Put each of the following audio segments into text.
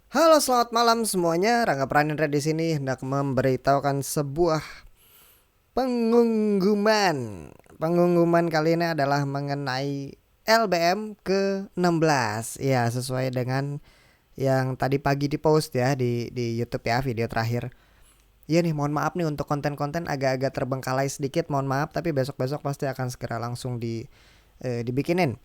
Halo, selamat malam semuanya. Rangga Pranindra di sini hendak memberitahukan sebuah pengumuman. Pengumuman kali ini adalah mengenai LBM ke-16. Ya, sesuai dengan yang tadi pagi di post ya di YouTube ya, video terakhir. Iya nih, mohon maaf nih untuk konten-konten agak-agak terbengkalai sedikit, mohon maaf, tapi besok-besok pasti akan segera langsung dibikinin.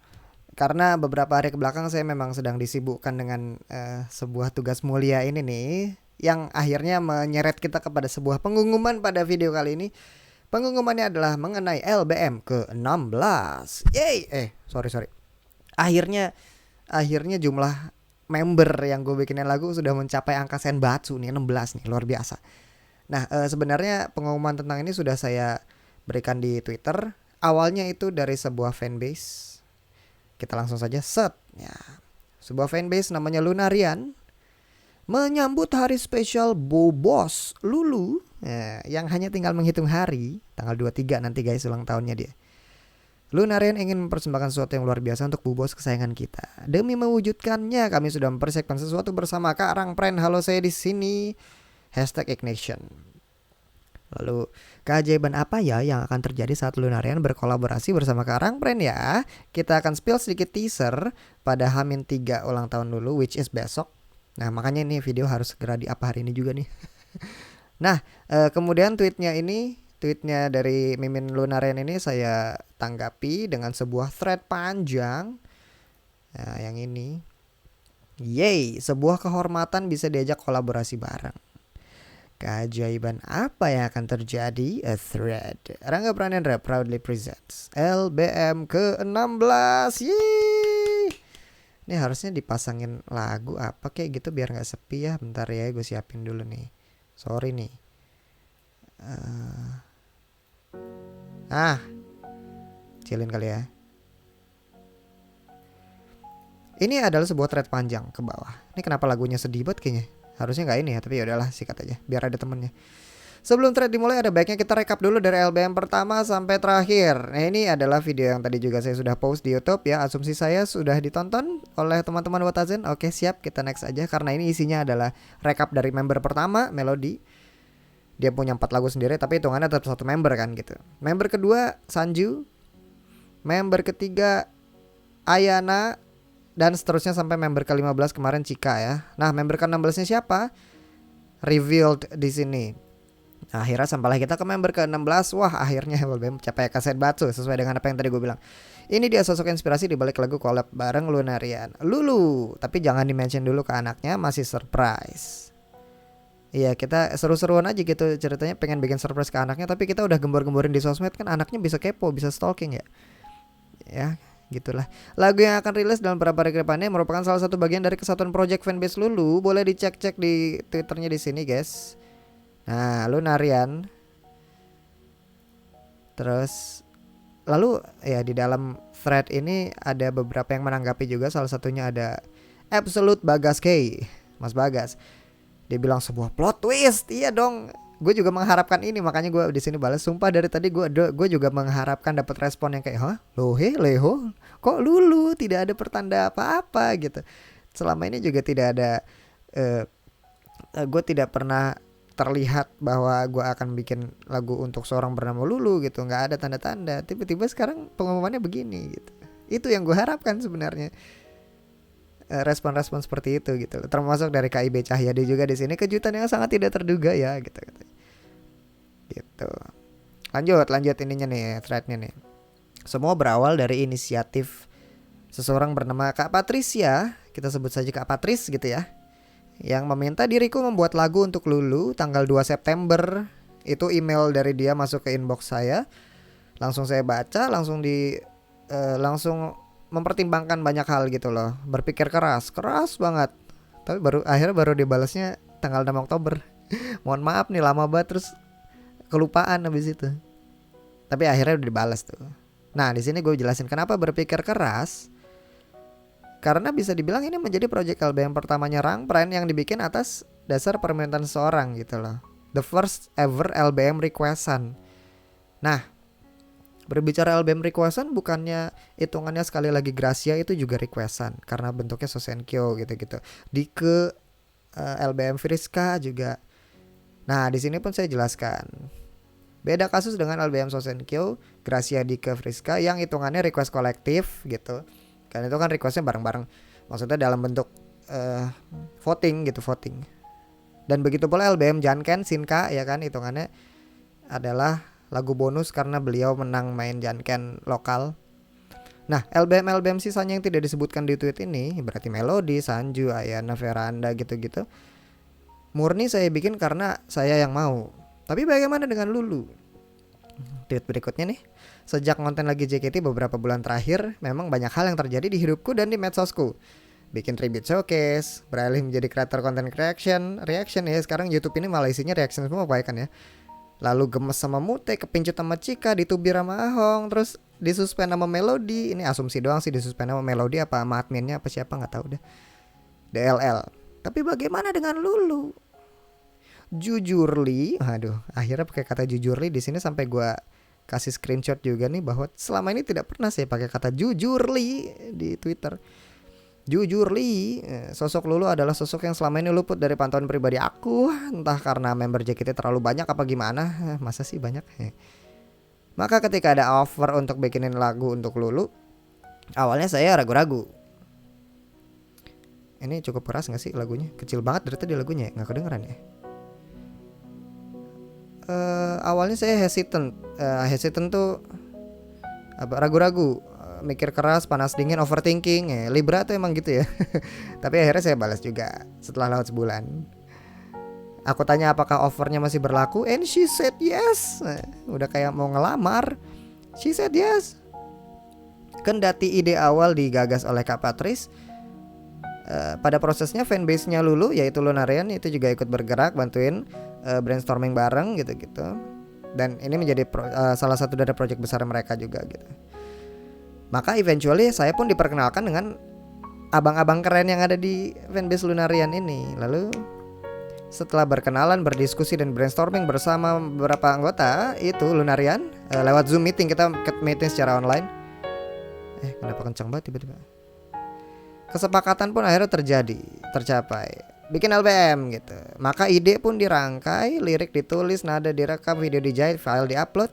Karena beberapa hari ke belakang saya memang sedang disibukkan dengan sebuah tugas mulia ini nih, yang akhirnya menyeret kita kepada sebuah pengumuman pada video kali ini. Pengumumannya adalah mengenai LBM ke-16. Yeay, sorry sorry. Akhirnya akhirnya jumlah member yang gue bikinin lagu sudah mencapai angka senbatsu nih, 16 nih, luar biasa. Nah, sebenarnya pengumuman tentang ini sudah saya berikan di Twitter. Awalnya itu dari sebuah fanbase. Kita langsung saja set. Ya, sebuah fanbase namanya Lunarian menyambut hari spesial Bobos Lulu ya, yang hanya tinggal menghitung hari, tanggal 23 nanti guys ulang tahunnya dia. Lunarian ingin mempersembahkan sesuatu yang luar biasa untuk Bobos kesayangan kita. Demi mewujudkannya, kami sudah mempersiapkan sesuatu bersama Kak Rangpren. Halo, saya di sini. #ignition. Lalu, keajaiban apa ya yang akan terjadi saat Lunarian berkolaborasi bersama Kak Rangpren ya? Kita akan spill sedikit teaser pada Hamin 3 ulang tahun dulu, which is besok. Nah, makanya ini video harus segera di-up hari ini juga nih. Nah, kemudian tweetnya dari Mimin Lunarian ini saya tanggapi dengan sebuah thread panjang. Nah, yang ini. Yeay, sebuah kehormatan bisa diajak kolaborasi bareng. Keajaiban apa yang akan terjadi? A thread. Rangga Pranendra proudly presents LBM ke-16. Yeay. Ini harusnya dipasangin lagu apa kayak gitu biar gak sepi ya. Bentar ya, gue siapin dulu nih. Sorry nih. Chillin kali ya. Ini adalah sebuah thread panjang ke bawah. Ini kenapa lagunya sedih banget kayaknya. Harusnya nggak ini ya, tapi ya udahlah sikat aja biar ada temennya. Sebelum thread dimulai ada baiknya kita rekap dulu dari LBM pertama sampai terakhir. Nah, ini adalah video yang tadi juga saya sudah post di YouTube ya. Asumsi saya sudah ditonton oleh teman-teman Watazen. Oke, siap, kita next aja karena ini isinya adalah rekap dari member pertama, Melody. Dia punya 4 lagu sendiri tapi hitungannya tetap satu member kan gitu. Member kedua Sanju. Member ketiga Ayana, dan seterusnya sampai member ke-15 kemarin Cika ya. Nah, member ke-16-nya siapa? Revealed di sini. Nah, akhirnya sampailah kita ke member ke-16. Wah, akhirnya LBM mencapai kaset batu sesuai dengan apa yang tadi gue bilang. Ini dia sosok inspirasi di balik lagu collab bareng Lunarian, Lulu. Tapi jangan di-mention dulu ke anaknya, masih surprise. Iya, kita seru-seruan aja gitu ceritanya, pengen bikin surprise ke anaknya, tapi kita udah gembor-gemborin di sosmed kan, anaknya bisa kepo, bisa stalking ya. Ya, gitulah. Lagu yang akan rilis dalam beberapa hari ke depannya merupakan salah satu bagian dari kesatuan project fanbase Lulu. Boleh dicek-cek di Twitternya di sini, guys. Nah, Lunarian. Terus lalu ya di dalam thread ini ada beberapa yang menanggapi juga. Salah satunya ada Absolute Bagas K, Mas Bagas. Dia bilang sebuah plot twist. Iya dong. Gue juga mengharapkan ini, makanya gue di sini balas. Sumpah dari tadi gue juga mengharapkan dapat respon yang kayak, hah, Leho, kok Lulu tidak ada pertanda apa-apa gitu. Selama ini juga tidak ada, gue tidak pernah terlihat bahwa gue akan bikin lagu untuk seorang bernama Lulu gitu. Nggak ada tanda-tanda. Tiba-tiba sekarang pengumumannya begini gitu. Itu yang gue harapkan sebenarnya. Respon-respon seperti itu gitu. Termasuk dari KIB Cahyadi juga di sini, kejutan yang sangat tidak terduga ya gitu. Gitu. Lanjut ininya nih, threadnya nih. Semua berawal dari inisiatif seseorang bernama Kak Patricia, kita sebut saja Kak Patris gitu ya, yang meminta diriku membuat lagu untuk Lulu tanggal 2 September. Itu email dari dia masuk ke inbox saya. Langsung saya baca, langsung mempertimbangkan banyak hal gitu loh. Berpikir keras banget. Tapi akhirnya baru dibalasnya tanggal 6 Oktober. Mohon maaf nih, lama banget, terus kelupaan habis itu. Tapi akhirnya udah dibalas tuh. Nah, di sini gue jelasin kenapa berpikir keras. Karena bisa dibilang ini menjadi project LBM pertamanya Rangpren yang dibikin atas dasar permintaan seseorang gitu loh. The first ever LBM requestan. Nah, berbicara LBM requestan, bukannya hitungannya sekali lagi Gracia itu juga requestan karena bentuknya Sosenkyo gitu-gitu. Dike LBM Friska juga. Nah, di sini pun saya jelaskan. Beda kasus dengan LBM Sosenkyo, Gracia Dika Friska yang hitungannya request kolektif gitu. Karena itu kan requestnya bareng-bareng. Maksudnya dalam bentuk voting gitu, voting. Dan begitu pula LBM Janken Sinka ya kan, hitungannya adalah lagu bonus karena beliau menang main Janken lokal. Nah, LBM sisanya yang tidak disebutkan di tweet ini berarti Melody, Sanju, Ayana, Veranda gitu-gitu. Murni saya bikin karena saya yang mau. Tapi bagaimana dengan Lulu? Tweet berikutnya nih. Sejak konten lagi JKT beberapa bulan terakhir, memang banyak hal yang terjadi di hidupku dan di medsosku. Bikin tribute showcase, beralih menjadi kreator konten reaction ya. Sekarang YouTube ini malah isinya reaction semua kan ya. Lalu gemes sama Mute, kepincut sama Cika, ditubir sama Ahong, terus disuspend sama Melody. Ini asumsi doang sih, disuspend sama Melody apa sama adminnya apa siapa nggak tahu deh. DLL. Tapi bagaimana dengan Lulu? Jujurly, aduh, akhirnya pakai kata jujurly di sini sampai gua kasih screenshot juga nih bahwa selama ini tidak pernah saya pakai kata jujurly di Twitter. Jujurly, sosok Lulu adalah sosok yang selama ini luput dari pantauan pribadi aku, entah karena member JKT terlalu banyak apa gimana. Masa sih banyak? Maka ketika ada offer untuk bikinin lagu untuk Lulu, awalnya saya ragu-ragu. Ini cukup keras gak sih lagunya? Kecil banget dari tadi lagunya, gak kedengeran ya? Awalnya saya hesitant tuh apa, ragu-ragu, mikir keras, panas dingin, overthinking. Libra tuh emang gitu ya. Tapi akhirnya saya balas juga setelah lewat sebulan. Aku tanya apakah offernya masih berlaku, and she said yes. Udah kayak mau ngelamar. She said yes. Kendati ide awal digagas oleh Kak Patris, pada prosesnya fanbase-nya Lulu yaitu Lunarian itu juga ikut bergerak, bantuin brainstorming bareng gitu-gitu. Dan ini menjadi salah satu dari proyek besar mereka juga gitu. Maka eventually saya pun diperkenalkan dengan abang-abang keren yang ada di fanbase Lunarian ini. Lalu setelah berkenalan, berdiskusi dan brainstorming bersama beberapa anggota itu Lunarian, lewat Zoom meeting, kita meeting secara online. Kenapa kencang banget tiba-tiba? Kesepakatan pun akhirnya tercapai. Bikin LBM gitu. Maka ide pun dirangkai, lirik ditulis, nada direkam, video dijahit, file diupload,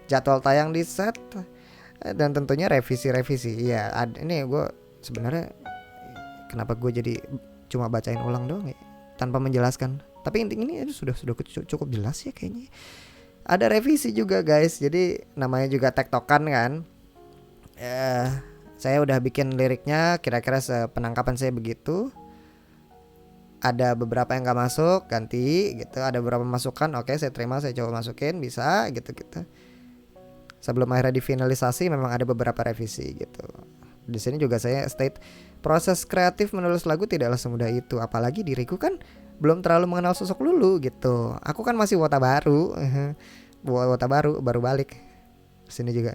jadwal tayang di set, dan tentunya revisi. Iya, ini gue sebenarnya kenapa gue jadi cuma bacain ulang doang ya, tanpa menjelaskan. Tapi intinya ini sudah cukup jelas ya kayaknya. Ada revisi juga guys. Jadi namanya juga tektokan kan. Saya udah bikin liriknya kira-kira sepenangkapan saya begitu. Ada beberapa yang gak masuk, ganti gitu. Ada beberapa masukan, oke saya terima, saya coba masukin, bisa gitu-gitu. Sebelum akhirnya difinalisasi memang ada beberapa revisi gitu. Di sini juga saya state proses kreatif menulis lagu tidaklah semudah itu. Apalagi diriku kan belum terlalu mengenal sosok Lulu gitu. Aku kan masih wota baru. Baru balik. Sini juga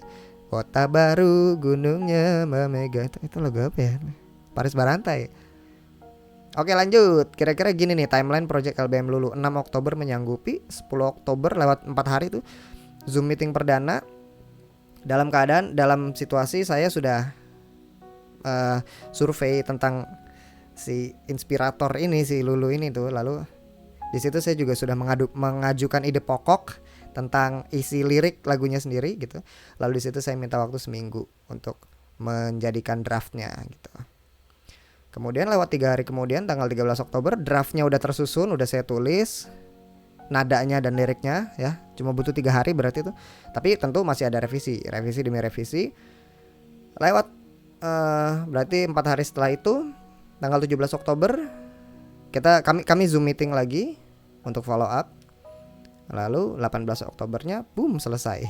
Kota baru gunungnya memegah. Itu lagu apa ya? Paris Barantai. Oke lanjut. Kira-kira gini nih timeline project LBM Lulu. 6 Oktober menyanggupi, 10 Oktober lewat 4 hari tuh Zoom meeting perdana. Dalam situasi saya sudah survei tentang si inspirator ini, si Lulu ini tuh. Lalu di situ saya juga sudah mengajukan ide pokok tentang isi lirik lagunya sendiri gitu. Lalu di situ saya minta waktu seminggu untuk menjadikan draftnya gitu. Kemudian lewat 3 hari kemudian tanggal 13 Oktober draftnya udah tersusun, udah saya tulis nadanya dan liriknya ya. Cuma butuh 3 hari berarti itu. Tapi tentu masih ada revisi demi revisi. Lewat berarti 4 hari setelah itu tanggal 17 Oktober kami Zoom meeting lagi untuk follow up. Lalu 18 Oktobernya boom selesai.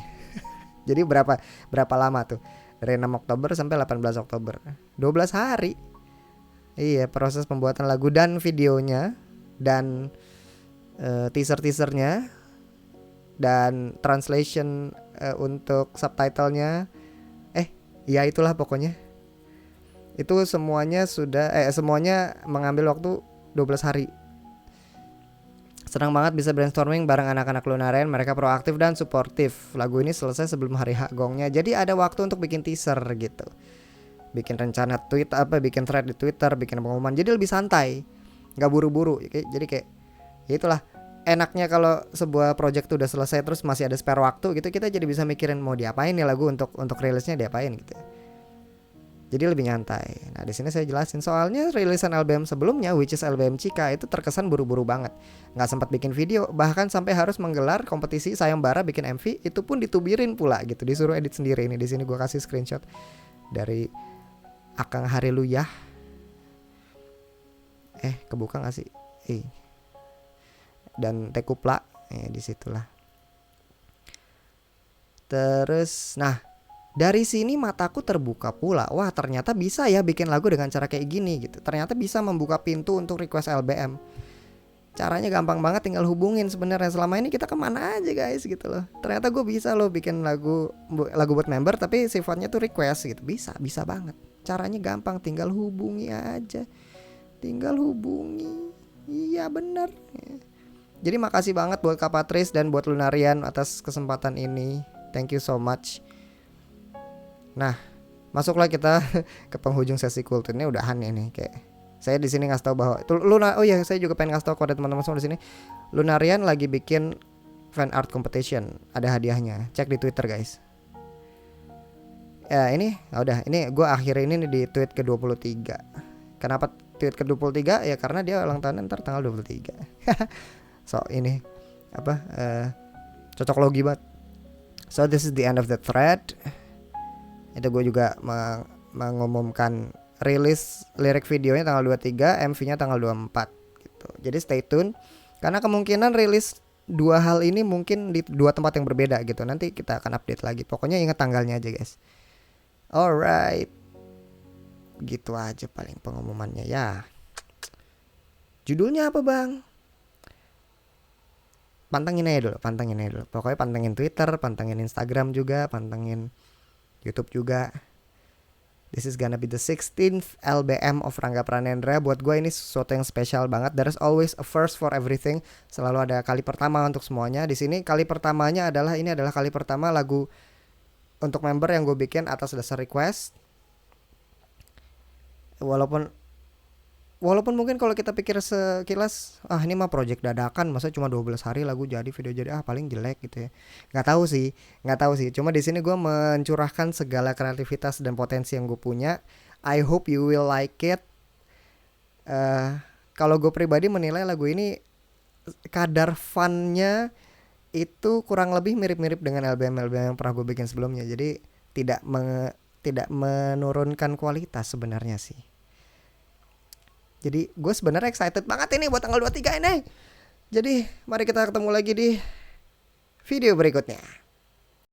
Jadi berapa lama tuh? Dari 6 Oktober sampai 18 Oktober. 12 hari. Iya, proses pembuatan lagu dan videonya dan teaser-teasernya dan translation untuk subtitlenya. Ya itulah pokoknya. Itu semuanya semuanya mengambil waktu 12 hari. Senang banget bisa brainstorming bareng anak-anak Lunarian. Mereka proaktif dan suportif. Lagu ini selesai sebelum hari hak gongnya. Jadi ada waktu untuk bikin teaser gitu. Bikin rencana bikin thread di Twitter, bikin pengumuman. Jadi lebih santai. nggak buru-buru. Jadi kayak ya itulah enaknya kalau sebuah project tuh udah selesai terus masih ada spare waktu gitu, kita jadi bisa mikirin mau diapain nih lagu untuk rilisnya diapain gitu. Jadi lebih nyantai. Nah di sini saya jelasin soalnya rilisan LBM sebelumnya, which is LBM Cika, itu terkesan buru-buru banget. Nggak sempat bikin video, bahkan sampai harus menggelar kompetisi sayembara bikin MV, itu pun ditubirin pula gitu, disuruh edit sendiri. Ini di sini gue kasih screenshot dari Akang Hariluyah. Kebuka nggak sih? Dan Tekupla, disitulah. Terus, nah. Dari sini mataku terbuka pula. Wah ternyata bisa ya bikin lagu dengan cara kayak gini gitu. Ternyata bisa membuka pintu untuk request LBM. Caranya gampang banget, tinggal hubungin sebenarnya. Selama ini kita kemana aja guys gitu loh. Ternyata gue bisa loh bikin lagu buat member tapi sifatnya tuh request gitu. Bisa banget. Caranya gampang, tinggal hubungi aja. Tinggal hubungi. Iya bener. Jadi makasih banget buat Kak Patris dan buat Lunarian atas kesempatan ini. Thank you so much. Nah, masuklah kita ke penghujung sesi kultur ini, udahan ini kayak. Saya di sini ngasih tahu bahwa itu saya juga pengen ngasih tahu kepada teman-teman semua di sini. Lunarian lagi bikin fan art competition, ada hadiahnya. Cek di Twitter, guys. Ya, ini ini gue akhir ini nih di tweet ke-23. Kenapa tweet ke-23? Ya karena dia ulang tahun ntar tanggal 23. So, ini cocok logi banget. So, this is the end of the thread. Itu gue juga mengumumkan rilis lirik videonya tanggal 23, MV-nya tanggal 24 gitu. Jadi stay tune karena kemungkinan rilis dua hal ini mungkin di dua tempat yang berbeda gitu. Nanti kita akan update lagi. Pokoknya ingat tanggalnya aja, guys. Alright. Gitu aja paling pengumumannya ya. Judulnya apa, Bang? Pantengin aja dulu. Pokoknya pantengin Twitter, pantengin Instagram juga, pantengin YouTube juga. This is gonna be the 16th LBM of Rangga Pranendra. Buat gue ini sesuatu yang spesial banget. There's always a first for everything. Selalu ada kali pertama untuk semuanya. Di sini kali pertamanya adalah kali pertama lagu untuk member yang gue bikin atas dasar request. Walaupun mungkin kalau kita pikir sekilas, ini mah project dadakan, masa cuma 12 hari lagu jadi, video jadi, paling jelek gitu ya. Nggak tahu sih. Cuma di sini gue mencurahkan segala kreativitas dan potensi yang gue punya. I hope you will like it. Kalau gue pribadi menilai lagu ini kadar funnya itu kurang lebih mirip-mirip dengan LBM yang pernah gue bikin sebelumnya. Jadi tidak menurunkan kualitas sebenarnya sih. Jadi gue sebenarnya excited banget ini buat tanggal 23 ini. Jadi mari kita ketemu lagi di video berikutnya.